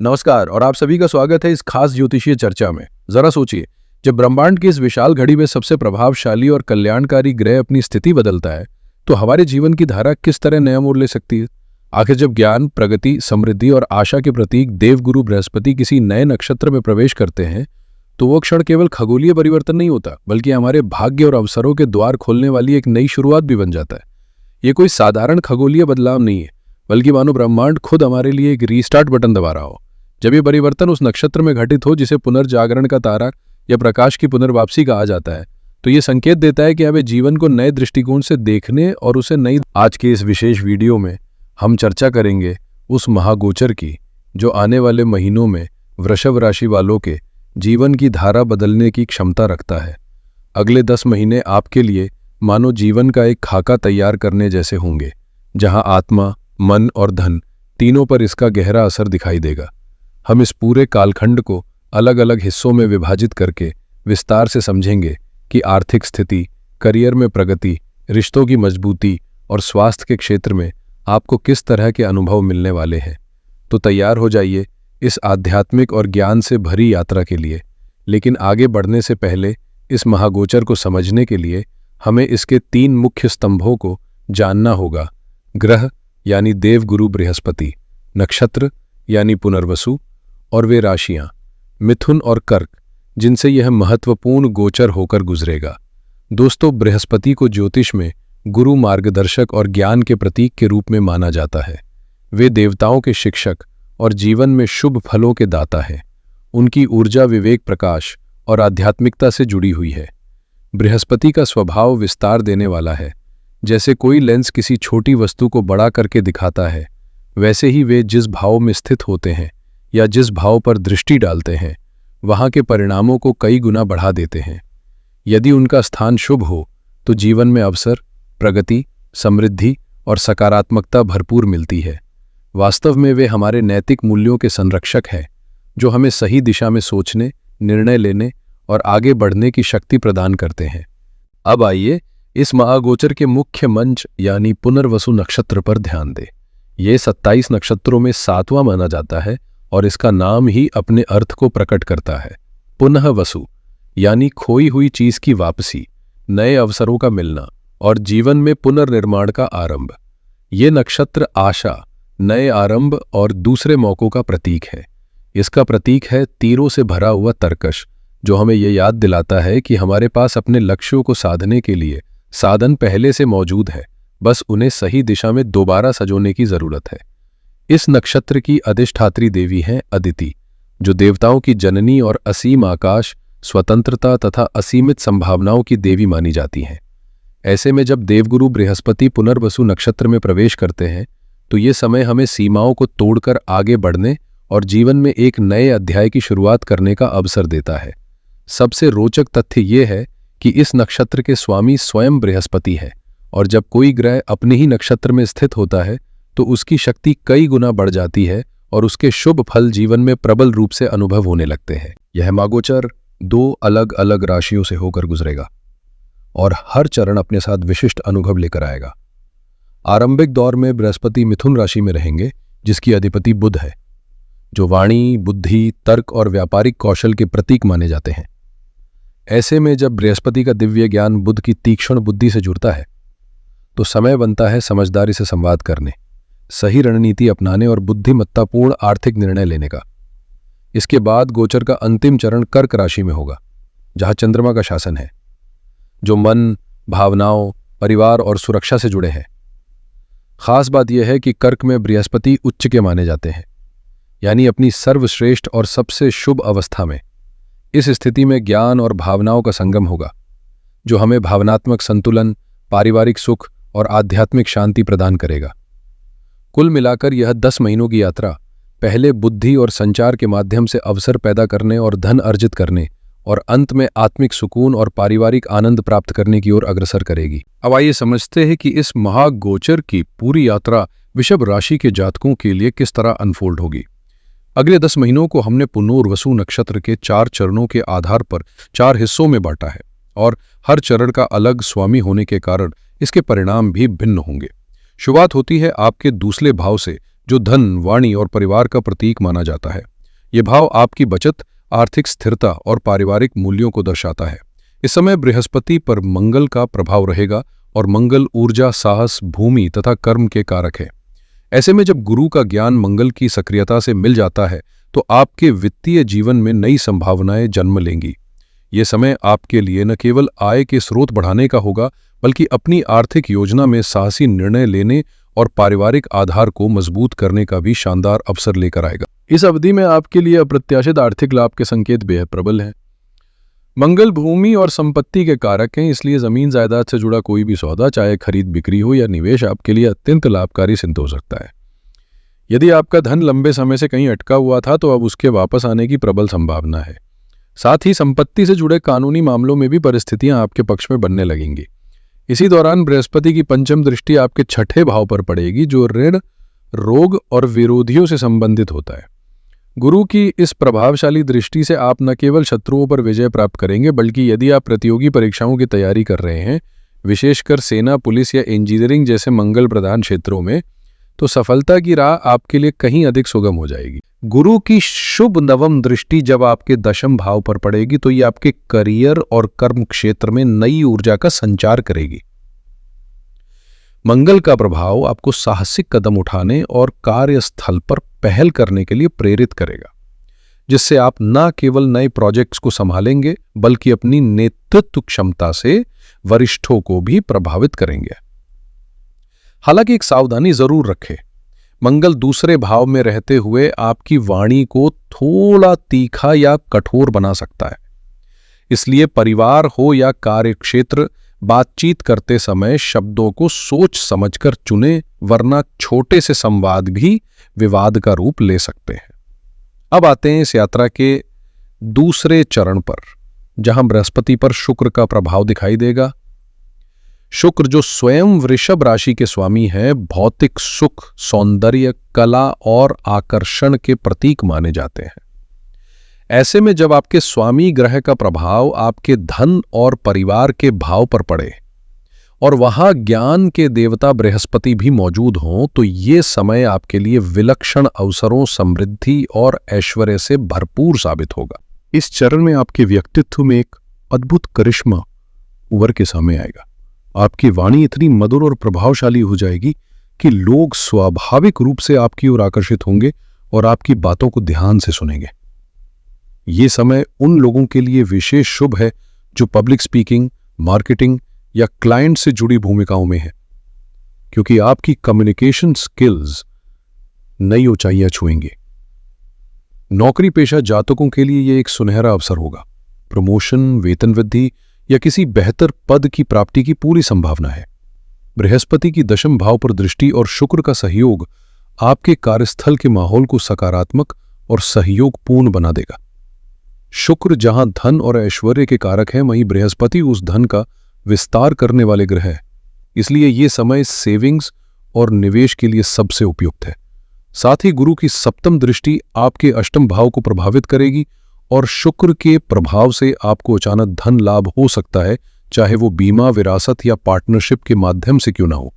नमस्कार और आप सभी का स्वागत है इस खास ज्योतिषीय चर्चा में। जरा सोचिए, जब ब्रह्मांड की इस विशाल घड़ी में सबसे प्रभावशाली और कल्याणकारी ग्रह अपनी स्थिति बदलता है तो हमारे जीवन की धारा किस तरह नया मोड़ ले सकती है। आखिर जब ज्ञान, प्रगति, समृद्धि और आशा के प्रतीक देवगुरु बृहस्पति किसी नए नक्षत्र में प्रवेश करते हैं तो वो क्षण केवल खगोलीय परिवर्तन नहीं होता, बल्कि हमारे भाग्य और अवसरों के द्वार खोलने वाली एक नई शुरुआत भी बन जाता है। ये कोई साधारण खगोलीय बदलाव नहीं है, बल्कि मानो ब्रह्मांड खुद हमारे लिए एक रीस्टार्ट बटन दबा रहा हो। जब ये परिवर्तन उस नक्षत्र में घटित हो जिसे पुनर्जागरण का तारा या प्रकाश की पुनर्वापसी कहा जाता है, तो ये संकेत देता है कि हमें जीवन को नए दृष्टिकोण से देखने और उसे नई। आज के इस विशेष वीडियो में हम चर्चा करेंगे उस महागोचर की जो आने वाले महीनों में वृषभ राशि वालों के जीवन की धारा बदलने की क्षमता रखता है। अगले 10 महीने आपके लिए मानो जीवन का एक खाका तैयार करने जैसे होंगे, जहां आत्मा, मन और धन तीनों पर इसका गहरा असर दिखाई देगा। हम इस पूरे कालखंड को अलग अलग हिस्सों में विभाजित करके विस्तार से समझेंगे कि आर्थिक स्थिति, करियर में प्रगति, रिश्तों की मजबूती और स्वास्थ्य के क्षेत्र में आपको किस तरह के अनुभव मिलने वाले हैं। तो तैयार हो जाइए इस आध्यात्मिक और ज्ञान से भरी यात्रा के लिए। लेकिन आगे बढ़ने से पहले इस महागोचर को समझने के लिए हमें इसके 3 मुख्य स्तंभों को जानना होगा। ग्रह यानी देवगुरु बृहस्पति, नक्षत्र यानी पुनर्वसु, और वे राशियां मिथुन और कर्क जिनसे यह महत्वपूर्ण गोचर होकर गुजरेगा। दोस्तों, बृहस्पति को ज्योतिष में गुरु, मार्गदर्शक और ज्ञान के प्रतीक के रूप में माना जाता है। वे देवताओं के शिक्षक और जीवन में शुभ फलों के दाता हैं। उनकी ऊर्जा विवेक, प्रकाश और आध्यात्मिकता से जुड़ी हुई है। बृहस्पति का स्वभाव विस्तार देने वाला है। जैसे कोई लेंस किसी छोटी वस्तु को बड़ा करके दिखाता है, वैसे ही वे जिस भाव में स्थित होते हैं या जिस भाव पर दृष्टि डालते हैं, वहां के परिणामों को कई गुना बढ़ा देते हैं। यदि उनका स्थान शुभ हो तो जीवन में अवसर, प्रगति, समृद्धि और सकारात्मकता भरपूर मिलती है। वास्तव में वे हमारे नैतिक मूल्यों के संरक्षक हैं, जो हमें सही दिशा में सोचने, निर्णय लेने और आगे बढ़ने की शक्ति प्रदान करते हैं। अब आइए इस महागोचर के मुख्य मंच यानी पुनर्वसु नक्षत्र पर ध्यान दें। ये 27 नक्षत्रों में 7वां माना जाता है और इसका नाम ही अपने अर्थ को प्रकट करता है। पुनः वसु यानी खोई हुई चीज की वापसी, नए अवसरों का मिलना और जीवन में पुनर्निर्माण का आरंभ। ये नक्षत्र आशा, नए आरंभ और दूसरे मौकों का प्रतीक है। इसका प्रतीक है तीरों से भरा हुआ तरकश, जो हमें यह याद दिलाता है कि हमारे पास अपने लक्ष्यों को साधने के लिए साधन पहले से मौजूद है, बस उन्हें सही दिशा में दोबारा सजोने की जरूरत है। इस नक्षत्र की अधिष्ठात्री देवी हैं अदिति, जो देवताओं की जननी और असीम आकाश, स्वतंत्रता तथा असीमित संभावनाओं की देवी मानी जाती हैं। ऐसे में जब देवगुरु बृहस्पति पुनर्वसु नक्षत्र में प्रवेश करते हैं तो ये समय हमें सीमाओं को तोड़कर आगे बढ़ने और जीवन में एक नए अध्याय की शुरुआत करने का अवसर देता है। सबसे रोचक तथ्य ये है कि इस नक्षत्र के स्वामी स्वयं बृहस्पति है, और जब कोई ग्रह अपने ही नक्षत्र में स्थित होता है तो उसकी शक्ति कई गुना बढ़ जाती है और उसके शुभ फल जीवन में प्रबल रूप से अनुभव होने लगते हैं। यह महागोचर 2 अलग अलग राशियों से होकर गुजरेगा और हर चरण अपने साथ विशिष्ट अनुभव लेकर आएगा। आरंभिक दौर में बृहस्पति मिथुन राशि में रहेंगे, जिसकी अधिपति बुध है, जो वाणी, बुद्धि, तर्क और व्यापारिक कौशल के प्रतीक माने जाते हैं। ऐसे में जब बृहस्पति का दिव्य ज्ञान बुध की तीक्ष्ण बुद्धि से जुड़ता है तो समय बनता है समझदारी से संवाद करने, सही रणनीति अपनाने और बुद्धिमत्तापूर्ण आर्थिक निर्णय लेने का। इसके बाद गोचर का अंतिम चरण कर्क राशि में होगा, जहां चंद्रमा का शासन है, जो मन, भावनाओं, परिवार और सुरक्षा से जुड़े हैं। खास बात यह है कि कर्क में बृहस्पति उच्च के माने जाते हैं, यानी अपनी सर्वश्रेष्ठ और सबसे शुभ अवस्था में। इस स्थिति में ज्ञान और भावनाओं का संगम होगा, जो हमें भावनात्मक संतुलन, पारिवारिक सुख और आध्यात्मिक शांति प्रदान करेगा। कुल मिलाकर यह 10 महीनों की यात्रा पहले बुद्धि और संचार के माध्यम से अवसर पैदा करने और धन अर्जित करने और अंत में आत्मिक सुकून और पारिवारिक आनंद प्राप्त करने की ओर अग्रसर करेगी। अब आइए समझते हैं कि इस महागोचर की पूरी यात्रा वृषभ राशि के जातकों के लिए किस तरह अनफोल्ड होगी। अगले 10 महीनों को हमने पुनर्वसु नक्षत्र के 4 चरणों के आधार पर 4 हिस्सों में बांटा है और हर चरण का अलग स्वामी होने के कारण इसके परिणाम भी भिन्न होंगे। शुरुआत होती है आपके दूसरे भाव से, जो धन, वाणी और परिवार का प्रतीक माना जाता है। ये भाव आपकी बचत, आर्थिक स्थिरता और पारिवारिक मूल्यों को दर्शाता है। इस समय बृहस्पति पर मंगल का प्रभाव रहेगा और मंगल ऊर्जा, साहस, भूमि तथा कर्म के कारक है। ऐसे में जब गुरु का ज्ञान मंगल की सक्रियता से मिल जाता है तो आपके वित्तीय जीवन में नई संभावनाएं जन्म लेंगी। ये समय आपके लिए न केवल आय के स्रोत बढ़ाने का होगा, बल्कि अपनी आर्थिक योजना में साहसी निर्णय लेने और पारिवारिक आधार को मजबूत करने का भी शानदार अवसर लेकर आएगा। इस अवधि में आपके लिए अप्रत्याशित आर्थिक लाभ के संकेत बेहद प्रबल हैं। मंगल भूमि और संपत्ति के कारक हैं, इसलिए जमीन जायदाद से जुड़ा कोई भी सौदा, चाहे खरीद बिक्री हो या निवेश, आपके लिए अत्यंत लाभकारी सिद्ध हो सकता है। यदि आपका धन लंबे समय से कहीं अटका हुआ था तो अब उसके वापस आने की प्रबल संभावना है। साथ ही संपत्ति से जुड़े कानूनी मामलों में भी परिस्थितियां आपके पक्ष में बनने लगेंगी। इसी दौरान बृहस्पति की पंचम दृष्टि आपके छठे भाव पर पड़ेगी, जो ऋण, रोग और विरोधियों से संबंधित होता है। गुरु की इस प्रभावशाली दृष्टि से आप न केवल शत्रुओं पर विजय प्राप्त करेंगे, बल्कि यदि आप प्रतियोगी परीक्षाओं की तैयारी कर रहे हैं, विशेषकर सेना, पुलिस या इंजीनियरिंग जैसे मंगल प्रधान क्षेत्रों में, तो सफलता की राह आपके लिए कहीं अधिक सुगम हो जाएगी। गुरु की शुभ नवम दृष्टि जब आपके दशम भाव पर पड़ेगी तो ये आपके करियर और कर्म क्षेत्र में नई ऊर्जा का संचार करेगी। मंगल का प्रभाव आपको साहसिक कदम उठाने और कार्यस्थल पर पहल करने के लिए प्रेरित करेगा, जिससे आप न केवल नए प्रोजेक्ट्स को संभालेंगे, बल्कि अपनी नेतृत्व क्षमता से वरिष्ठों को भी प्रभावित करेंगे। हालांकि एक सावधानी जरूर रखें, मंगल दूसरे भाव में रहते हुए आपकी वाणी को थोड़ा तीखा या कठोर बना सकता है। इसलिए परिवार हो या कार्यक्षेत्र, बातचीत करते समय शब्दों को सोच समझकर चुनें, वरना छोटे से संवाद भी विवाद का रूप ले सकते हैं। अब आते हैं इस यात्रा के दूसरे चरण पर, जहां बृहस्पति पर शुक्र का प्रभाव दिखाई देगा। शुक्र, जो स्वयं वृषभ राशि के स्वामी है, भौतिक सुख, सौंदर्य, कला और आकर्षण के प्रतीक माने जाते हैं। ऐसे में जब आपके स्वामी ग्रह का प्रभाव आपके धन और परिवार के भाव पर पड़े और वहां ज्ञान के देवता बृहस्पति भी मौजूद हों, तो ये समय आपके लिए विलक्षण अवसरों, समृद्धि और ऐश्वर्य से भरपूर साबित होगा। इस चरण में आपके व्यक्तित्व में एक अद्भुत करिश्मा उभर के सामने आएगा। आपकी वाणी इतनी मधुर और प्रभावशाली हो जाएगी कि लोग स्वाभाविक रूप से आपकी ओर आकर्षित होंगे और आपकी बातों को ध्यान से सुनेंगे। ये समय उन लोगों के लिए विशेष शुभ है जो पब्लिक स्पीकिंग, मार्केटिंग या क्लाइंट से जुड़ी भूमिकाओं में है, क्योंकि आपकी कम्युनिकेशन स्किल्स नई ऊंचाइयां छुएंगे। नौकरी पेशा जातकों के लिए यह एक सुनहरा अवसर होगा। प्रमोशन, वेतन वृद्धि या किसी बेहतर पद की प्राप्ति की पूरी संभावना है। बृहस्पति की दशम भाव पर दृष्टि और शुक्र का सहयोग आपके कार्यस्थल के माहौल को सकारात्मक और सहयोगपूर्ण बना देगा। शुक्र जहां धन और ऐश्वर्य के कारक हैं, वहीं बृहस्पति उस धन का विस्तार करने वाले ग्रह है। इसलिए ये समय सेविंग्स और निवेश के लिए सबसे उपयुक्त है। साथ ही गुरु की सप्तम दृष्टि आपके अष्टम भाव को प्रभावित करेगी और शुक्र के प्रभाव से आपको अचानक धन लाभ हो सकता है, चाहे वो बीमा, विरासत या पार्टनरशिप के माध्यम से क्यों ना हो।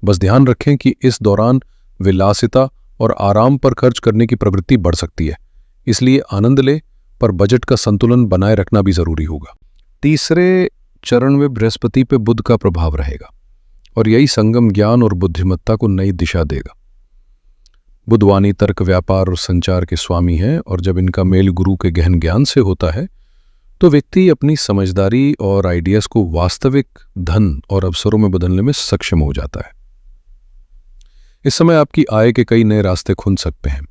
बस ध्यान रखें कि इस दौरान विलासिता और आराम पर खर्च करने की प्रवृत्ति बढ़ सकती है, इसलिए आनंद ले, पर बजट का संतुलन बनाए रखना भी जरूरी होगा। तीसरे चरण में बृहस्पति पे बुध का प्रभाव रहेगा और यही संगम ज्ञान और बुद्धिमत्ता को नई दिशा देगा। बुध वाणी, तर्क, व्यापार और संचार के स्वामी हैं, और जब इनका मेल गुरु के गहन ज्ञान से होता है तो व्यक्ति अपनी समझदारी और आइडियाज को वास्तविक धन और अवसरों में बदलने में सक्षम हो जाता है। इस समय आपकी आय के कई नए रास्ते खुल सकते हैं,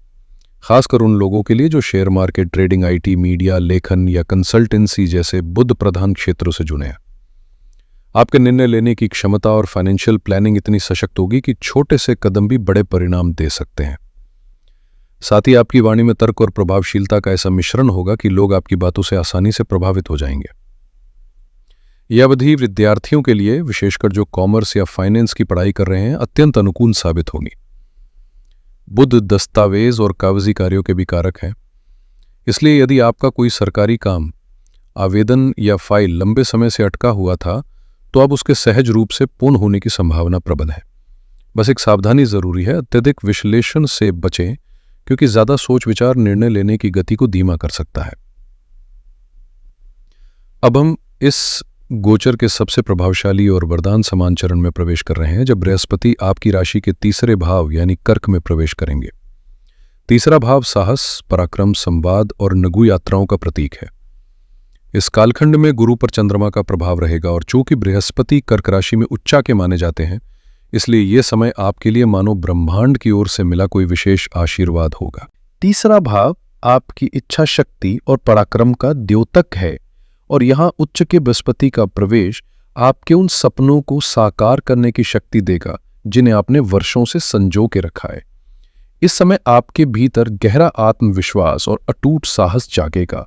खासकर उन लोगों के लिए जो share market, trading, IT, media, लेखन या कंसल्टेंसी जैसे बुध प्रधान क्षेत्रों से जुड़े हैं। आपके निर्णय लेने की क्षमता और फाइनेंशियल प्लानिंग इतनी सशक्त होगी कि छोटे से कदम भी बड़े परिणाम दे सकते हैं। साथ ही आपकी वाणी में तर्क और प्रभावशीलता का ऐसा मिश्रण होगा कि लोग आपकी बातों से आसानी से प्रभावित हो जाएंगे। यह अवधि विद्यार्थियों के लिए, विशेषकर जो कॉमर्स या फाइनेंस की पढ़ाई कर रहे हैं, अत्यंत अनुकूल साबित होगी। बुध दस्तावेज और कागजी कार्यों के भी कारक हैं, इसलिए यदि आपका कोई सरकारी काम, आवेदन या फाइल लंबे समय से अटका हुआ था, तो अब उसके सहज रूप से पूर्ण होने की संभावना प्रबल है। बस एक सावधानी जरूरी है, अत्यधिक विश्लेषण से बचें, क्योंकि ज्यादा सोच विचार निर्णय लेने की गति को धीमा कर सकता है। अब हम इस गोचर के सबसे प्रभावशाली और वरदान समान चरण में प्रवेश कर रहे हैं, जब बृहस्पति आपकी राशि के तीसरे भाव यानी कर्क में प्रवेश करेंगे। तीसरा भाव साहस, पराक्रम, संवाद और नगु यात्राओं का प्रतीक है। इस कालखंड में गुरु पर चंद्रमा का प्रभाव रहेगा, और चूंकि बृहस्पति कर्क राशि में उच्चा के माने जाते हैं, इसलिए यह समय आपके लिए मानो ब्रह्मांड की ओर से मिला कोई विशेष आशीर्वाद होगा। तीसरा भाव आपकी इच्छा शक्ति और पराक्रम का द्योतक है, और यहां उच्च के बृहस्पति का प्रवेश आपके उन सपनों को साकार करने की शक्ति देगा जिन्हें आपने वर्षों से संजो के रखा है। इस समय आपके भीतर गहरा आत्मविश्वास और अटूट साहस जागेगा।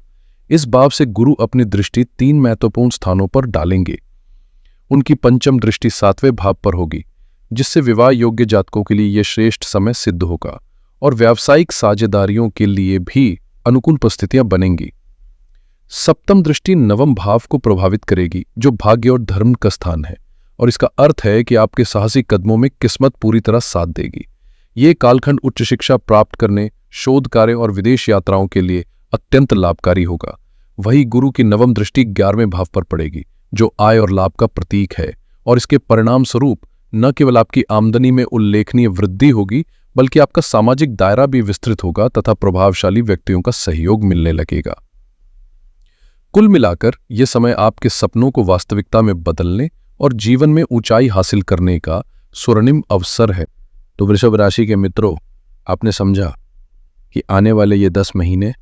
इस भाव से गुरु अपनी दृष्टि 3 महत्वपूर्ण स्थानों पर डालेंगे। उनकी पंचम दृष्टि 7वें भाव पर होगी, जिससे विवाह योग्य जातकों के लिए यह श्रेष्ठ समय सिद्ध होगा, और व्यावसायिक साझेदारियों के लिए भी अनुकूल परिस्थितियां बनेंगी। सप्तम दृष्टि 9वें भाव को प्रभावित करेगी, जो भाग्य और धर्म का स्थान है, और इसका अर्थ है कि आपके साहसिक कदमों में किस्मत पूरी तरह साथ देगी। ये कालखंड उच्च शिक्षा प्राप्त करने, शोध कार्य और विदेश यात्राओं के लिए अत्यंत लाभकारी होगा। वही गुरु की 9वीं दृष्टि 11वें भाव पर पड़ेगी, जो आय और लाभ का प्रतीक है, और इसके परिणाम स्वरूप न केवल आपकी आमदनी में उल्लेखनीय वृद्धि होगी, बल्कि आपका सामाजिक दायरा भी विस्तृत होगा तथा प्रभावशाली व्यक्तियों का सहयोग मिलने लगेगा। कुल मिलाकर यह समय आपके सपनों को वास्तविकता में बदलने और जीवन में ऊंचाई हासिल करने का स्वर्णिम अवसर है। तो वृषभ राशि के मित्रों, आपने समझा कि आने वाले ये 10 महीने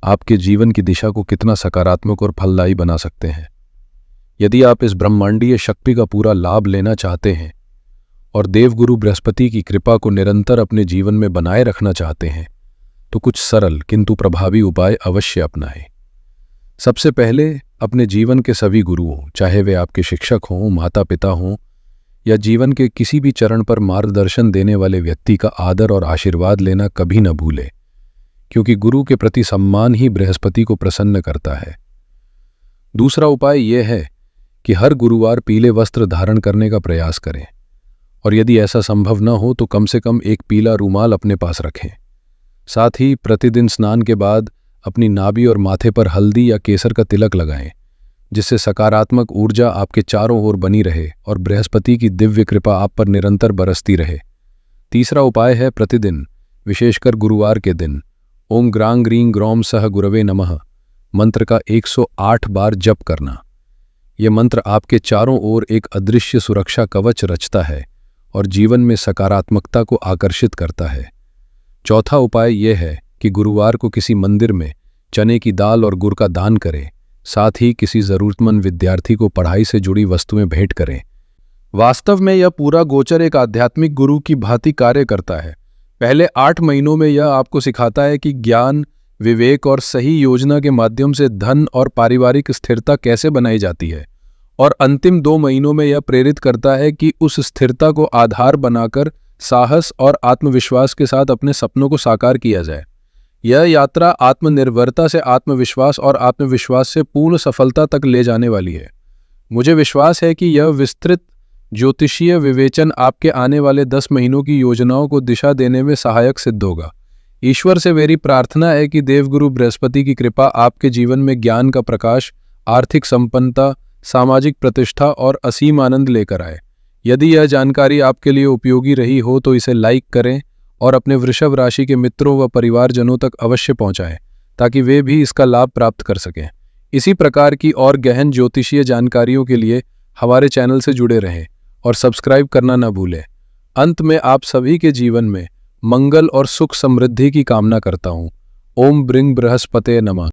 आपके जीवन की दिशा को कितना सकारात्मक और फलदायी बना सकते हैं। यदि आप इस ब्रह्मांडीय शक्ति का पूरा लाभ लेना चाहते हैं और देवगुरु बृहस्पति की कृपा को निरंतर अपने जीवन में बनाए रखना चाहते हैं, तो कुछ सरल किंतु प्रभावी उपाय अवश्य अपनाएं। सबसे पहले अपने जीवन के सभी गुरुओं, चाहे वे आपके शिक्षक हों, माता पिता हों या जीवन के किसी भी चरण पर मार्गदर्शन देने वाले व्यक्ति का आदर और आशीर्वाद लेना कभी न भूलें, क्योंकि गुरु के प्रति सम्मान ही बृहस्पति को प्रसन्न करता है। दूसरा उपाय यह है कि हर गुरुवार पीले वस्त्र धारण करने का प्रयास करें, और यदि ऐसा संभव न हो तो कम से कम एक पीला रूमाल अपने पास रखें। साथ ही प्रतिदिन स्नान के बाद अपनी नाभि और माथे पर हल्दी या केसर का तिलक लगाएं, जिससे सकारात्मक ऊर्जा आपके चारों ओर बनी रहे और बृहस्पति की दिव्य कृपा आप पर निरंतर बरसती रहे। तीसरा उपाय है प्रतिदिन, विशेषकर गुरुवार के दिन, ओम ग्रां ग्रीं ग्रौम सह गुरवे नमः मंत्र का 108 बार जप करना। यह मंत्र आपके चारों ओर एक अदृश्य सुरक्षा कवच रचता है और जीवन में सकारात्मकता को आकर्षित करता है। चौथा उपाय यह है कि गुरुवार को किसी मंदिर में चने की दाल और गुड़ का दान करें। साथ ही किसी जरूरतमंद विद्यार्थी को पढ़ाई से जुड़ी वस्तुएं भेंट करें। वास्तव में यह पूरा गोचर एक आध्यात्मिक गुरु की भांति कार्य करता है। पहले 8 महीनों में यह आपको सिखाता है कि ज्ञान, विवेक और सही योजना के माध्यम से धन और पारिवारिक स्थिरता कैसे बनाई जाती है, और अंतिम 2 महीनों में यह प्रेरित करता है कि उस स्थिरता को आधार बनाकर साहस और आत्मविश्वास के साथ अपने सपनों को साकार किया जाए। यह यात्रा आत्मनिर्भरता से आत्मविश्वास और आत्मविश्वास से पूर्ण सफलता तक ले जाने वाली है। मुझे विश्वास है कि यह विस्तृत ज्योतिषीय विवेचन आपके आने वाले 10 महीनों की योजनाओं को दिशा देने में सहायक सिद्ध होगा। ईश्वर से मेरी प्रार्थना है कि देवगुरु बृहस्पति की कृपा आपके जीवन में ज्ञान का प्रकाश, आर्थिक संपन्नता, सामाजिक प्रतिष्ठा और असीम आनंद लेकर आए। यदि यह जानकारी आपके लिए उपयोगी रही हो तो इसे लाइक करें और अपने वृषभ राशि के मित्रों व परिवारजनों तक अवश्य पहुंचाएं, ताकि वे भी इसका लाभ प्राप्त कर सकें। इसी प्रकार की और गहन ज्योतिषीय जानकारियों के लिए हमारे चैनल से जुड़े रहें और सब्सक्राइब करना न भूलें। अंत में आप सभी के जीवन में मंगल और सुख समृद्धि की कामना करता हूँ। ओम ब्रिंग बृहस्पते नमः।